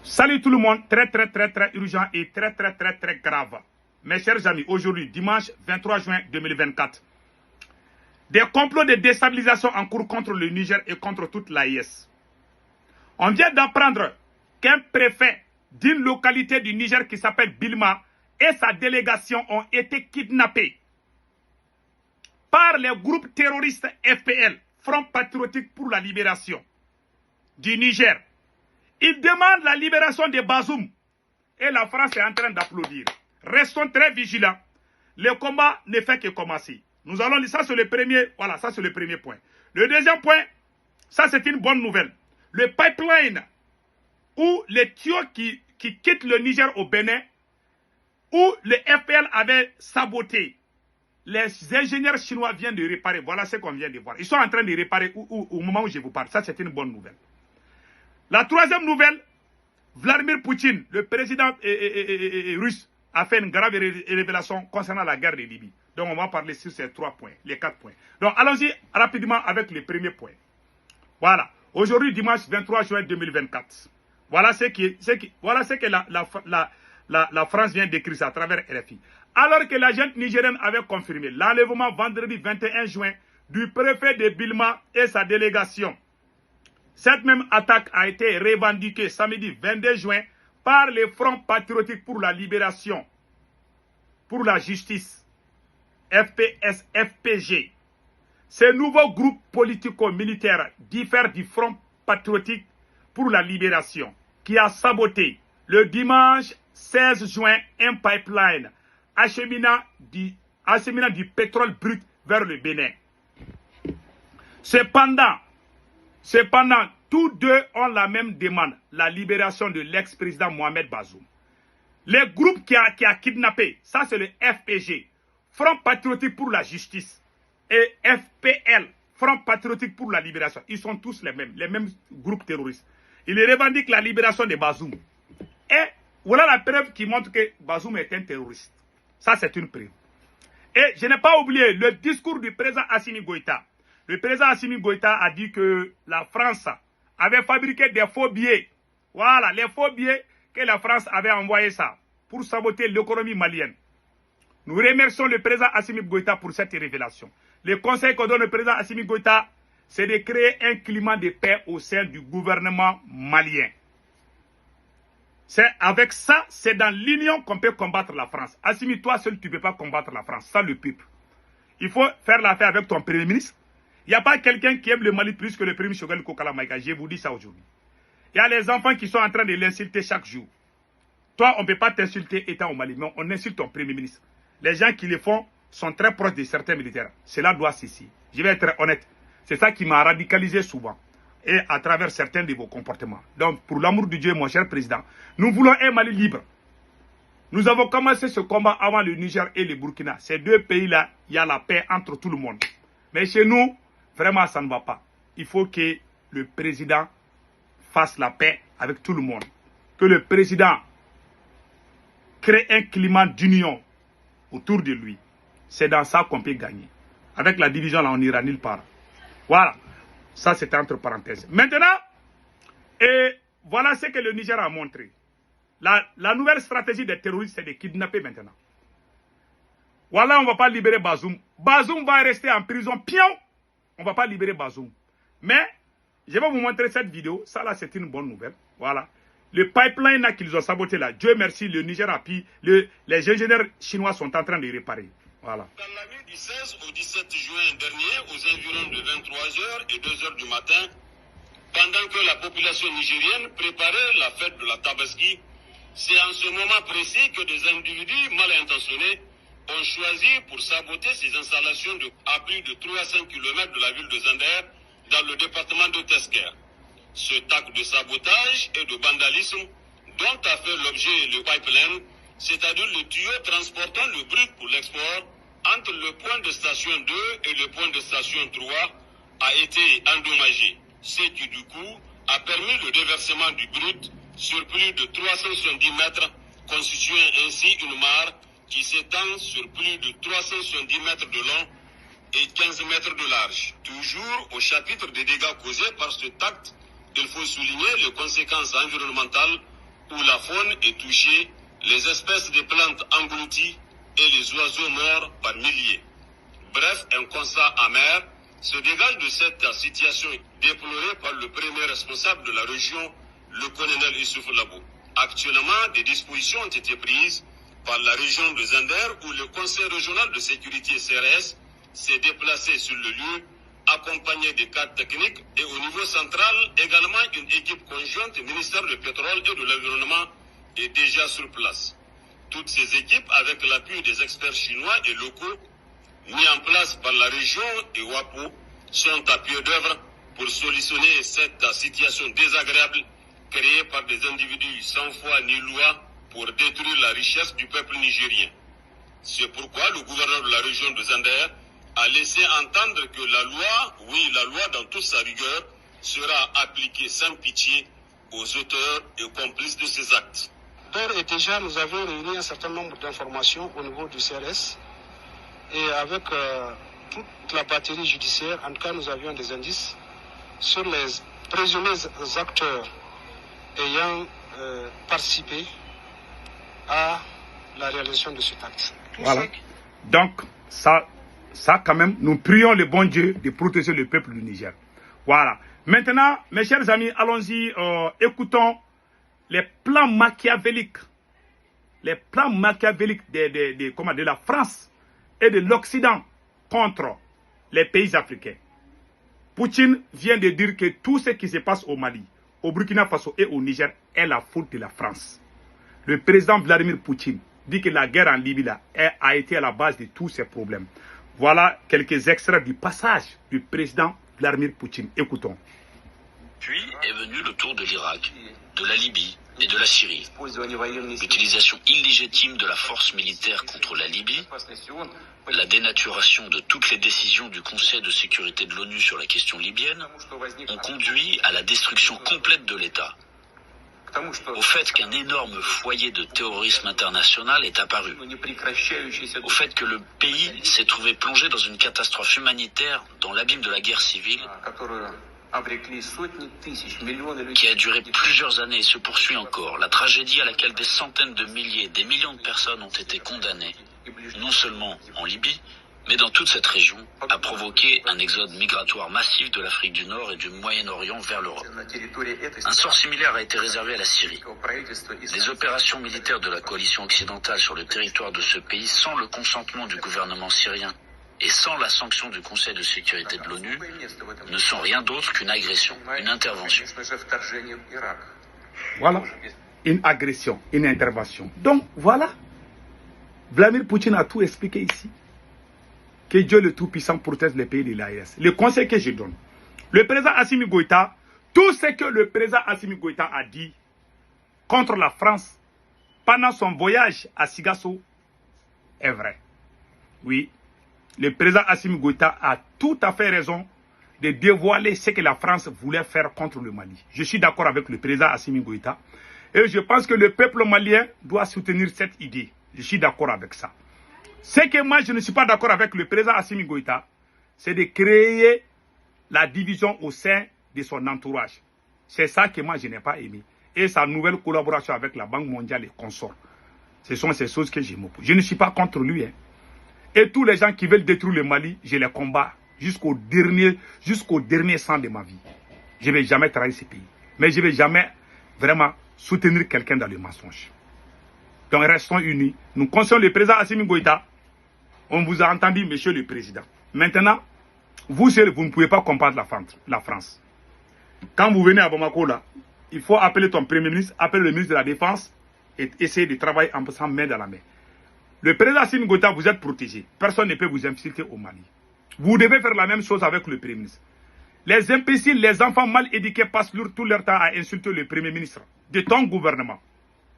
Salut tout le monde, très urgent et très grave. Mes chers amis, aujourd'hui, dimanche 23 juin 2024, des complots de déstabilisation en cours contre le Niger et contre toute l'AES. On vient d'apprendre qu'un préfet d'une localité du Niger qui s'appelle Bilma et sa délégation ont été kidnappés par les groupes terroristes FPL, Front Patriotique pour la Libération du Niger. Ils demandent la libération de Bazoum et la France est en train d'applaudir. Restons très vigilants. Le combat ne fait que commencer. Nous allons dire ça, c'est le premier. Voilà, ça c'est le premier point. Le deuxième point, ça c'est une bonne nouvelle. Le pipeline où les tuyaux qui quittent le Niger au Bénin, où le FPL avait saboté, les ingénieurs chinois viennent de réparer. Voilà ce qu'on vient de voir. Ils sont en train de réparer au moment où je vous parle. Ça c'est une bonne nouvelle. La troisième nouvelle, Vladimir Poutine, le président russe, a fait une grave révélation concernant la guerre de Libye. Donc on va parler sur ces 3 points, les 4 points. Donc allons-y rapidement avec le premier point. Voilà, aujourd'hui dimanche 23 juin 2024. Voilà ce que la France vient d'écrire à travers RFI. Alors que la junte nigérienne avait confirmé l'enlèvement vendredi 21 juin du préfet de Bilma et sa délégation. Cette même attaque a été revendiquée samedi 22 juin par le Front Patriotique pour la Libération, pour la Justice, FPS-FPG. Ce nouveau groupe politico-militaire diffère du Front Patriotique pour la Libération, qui a saboté le dimanche 16 juin un pipeline acheminant du pétrole brut vers le Bénin. Cependant, tous deux ont la même demande, la libération de l'ex-président Mohamed Bazoum. Le groupe qui a kidnappé, ça c'est le FPG, Front Patriotique pour la Justice, et FPL, Front Patriotique pour la Libération. Ils sont tous les mêmes groupes terroristes. Ils revendiquent la libération de Bazoum. Et voilà la preuve qui montre que Bazoum est un terroriste. Ça c'est une preuve. Et je n'ai pas oublié le discours du président Assimi Goïta. Le président Assimi Goïta a dit que la France avait fabriqué des faux billets. Voilà, les faux billets que la France avait envoyés ça pour saboter l'économie malienne. Nous remercions le président Assimi Goïta pour cette révélation. Le conseil qu'on donne au président Assimi Goïta, c'est de créer un climat de paix au sein du gouvernement malien. C'est avec ça, c'est dans l'union qu'on peut combattre la France. Assimi, toi seul, tu ne peux pas combattre la France, ça le peuple. Il faut faire l'affaire avec ton premier ministre. Il n'y a pas quelqu'un qui aime le Mali plus que le premier ministre Choguel Kokala Maïga. Je vous dis ça aujourd'hui. Il y a les enfants qui sont en train de l'insulter chaque jour. Toi, on ne peut pas t'insulter étant au Mali, mais on insulte ton premier ministre. Les gens qui le font sont très proches de certains militaires. Cela doit cesser. Je vais être honnête. C'est ça qui m'a radicalisé souvent. Et à travers certains de vos comportements. Donc, pour l'amour de Dieu, mon cher président, nous voulons un Mali libre. Nous avons commencé ce combat avant le Niger et le Burkina. Ces deux pays-là, il y a la paix entre tout le monde. Mais chez nous, vraiment, ça ne va pas. Il faut que le président fasse la paix avec tout le monde. Que le président crée un climat d'union autour de lui. C'est dans ça qu'on peut gagner. Avec la division, là, on n'ira nulle part. Voilà. Ça, c'est entre parenthèses. Maintenant, voilà ce que le Niger a montré. La nouvelle stratégie des terroristes, c'est de kidnapper maintenant. Voilà, on ne va pas libérer Bazoum. Bazoum va rester en prison. Pion! On ne va pas libérer Bazoum. Mais, je vais vous montrer cette vidéo. Ça, là, c'est une bonne nouvelle. Voilà. Le pipeline là qu'ils ont saboté là, Dieu merci, le Niger a pris, les ingénieurs chinois sont en train de réparer. Voilà. Dans la nuit du 16 au 17 juin dernier, aux environs de 23h et 2h du matin, pendant que la population nigérienne préparait la fête de la Tabaski, c'est en ce moment précis que des individus mal intentionnés ont choisi pour saboter ces installations à plus de 300 km de la ville de Zander, dans le département de Tesker. Cet acte de sabotage et de vandalisme dont a fait l'objet le pipeline, c'est-à-dire le tuyau transportant le brut pour l'export, entre le point de station 2 et le point de station 3, a été endommagé. Ce qui du coup a permis le déversement du brut sur plus de 370 mètres, constituant ainsi une mare qui s'étend sur plus de 370 mètres de long et 15 mètres de large. Toujours au chapitre des dégâts causés par cet acte, il faut souligner les conséquences environnementales où la faune est touchée, les espèces de plantes englouties et les oiseaux morts par milliers. Bref, un constat amer se dégage de cette situation déplorée par le premier responsable de la région, le colonel Issouf Labo. Actuellement, des dispositions ont été prises par la région de Zander où le Conseil régional de sécurité CRS s'est déplacé sur le lieu, accompagné des cadres techniques et au niveau central, également une équipe conjointe du ministère du Pétrole et de l'Environnement est déjà sur place. Toutes ces équipes, avec l'appui des experts chinois et locaux, mis en place par la région et WAPO, sont à pied d'œuvre pour solutionner cette situation désagréable créée par des individus sans foi ni loi pour détruire la richesse du peuple nigérien. C'est pourquoi le gouverneur de la région de Zander a laissé entendre que la loi, oui la loi dans toute sa rigueur, sera appliquée sans pitié aux auteurs et complices de ces actes. D'ores et déjà, nous avons réuni un certain nombre d'informations au niveau du CRS et avec toute la batterie judiciaire, en tout cas nous avions des indices sur les présumés acteurs ayant participé à la réalisation de cet acte. Voilà. Donc, ça quand même, nous prions le bon Dieu de protéger le peuple du Niger. Voilà. Maintenant, mes chers amis, allons-y, écoutons les plans machiavéliques. Les plans machiavéliques de la France et de l'Occident contre les pays africains. Poutine vient de dire que tout ce qui se passe au Mali, au Burkina Faso et au Niger est la faute de la France. Le président Vladimir Poutine dit que la guerre en Libye a été à la base de tous ces problèmes. Voilà quelques extraits du passage du président Vladimir Poutine. Écoutons. Puis est venu le tour de l'Irak, de la Libye et de la Syrie. L'utilisation illégitime de la force militaire contre la Libye, la dénaturation de toutes les décisions du Conseil de sécurité de l'ONU sur la question libyenne ont conduit à la destruction complète de l'État. Au fait qu'un énorme foyer de terrorisme international est apparu. Au fait que le pays s'est trouvé plongé dans une catastrophe humanitaire dans l'abîme de la guerre civile qui a duré plusieurs années et se poursuit encore. La tragédie à laquelle des centaines de milliers, des millions de personnes ont été condamnées, non seulement en Libye, mais dans toute cette région, a provoqué un exode migratoire massif de l'Afrique du Nord et du Moyen-Orient vers l'Europe. Un sort similaire a été réservé à la Syrie. Les opérations militaires de la coalition occidentale sur le territoire de ce pays, sans le consentement du gouvernement syrien et sans la sanction du Conseil de sécurité de l'ONU, ne sont rien d'autre qu'une agression, une intervention. Voilà, une agression, une intervention. Donc, voilà, Vladimir Poutine a tout expliqué ici. Que Dieu le Tout-Puissant protège les pays de l'AES. Le conseil que je donne, le président Assimi Goïta, tout ce que le président Assimi Goïta a dit contre la France pendant son voyage à Sigasso est vrai. Oui, le président Assimi Goïta a tout à fait raison de dévoiler ce que la France voulait faire contre le Mali. Je suis d'accord avec le président Assimi Goïta et je pense que le peuple malien doit soutenir cette idée. Je suis d'accord avec ça. Ce que moi je ne suis pas d'accord avec le président Assimi Goïta, c'est de créer la division au sein de son entourage. C'est ça que moi je n'ai pas aimé. Et sa nouvelle collaboration avec la Banque mondiale et consorts. Ce sont ces choses que je m'oppose. Je ne suis pas contre lui. Hein. Et tous les gens qui veulent détruire le Mali, je les combats jusqu'au dernier sang de ma vie. Je ne vais jamais trahir ce pays. Mais je ne vais jamais vraiment soutenir quelqu'un dans le mensonge. Donc restons unis. Nous conseillons le président Assimi Goïta. On vous a entendu, monsieur le président. Maintenant, vous seul, vous ne pouvez pas combattre la France. Quand vous venez à Bamako, là, il faut appeler ton premier ministre, appeler le ministre de la Défense et essayer de travailler ensemble main dans la main. Le président Assimi Goïta, vous êtes protégé. Personne ne peut vous infiltrer au Mali. Vous devez faire la même chose avec le premier ministre. Les imbéciles, les enfants mal éduqués passent tout leur temps à insulter le premier ministre de ton gouvernement.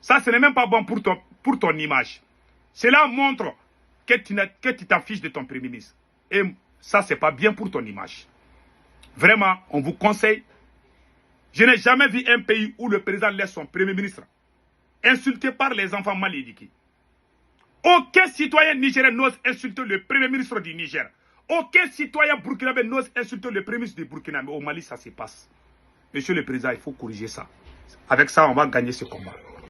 Ça, ce n'est même pas bon pour ton image. Cela montre que tu t'en fiches de ton premier ministre. Et ça, ce n'est pas bien pour ton image. Vraiment, on vous conseille. Je n'ai jamais vu un pays où le président laisse son premier ministre insulté par les enfants mal éduqués. Aucun citoyen nigérien n'ose insulter le premier ministre du Niger. Aucun citoyen burkinabé n'ose insulter le premier ministre du Burkina. Mais au Mali, ça se passe. Monsieur le président, il faut corriger ça. Avec ça, on va gagner ce combat.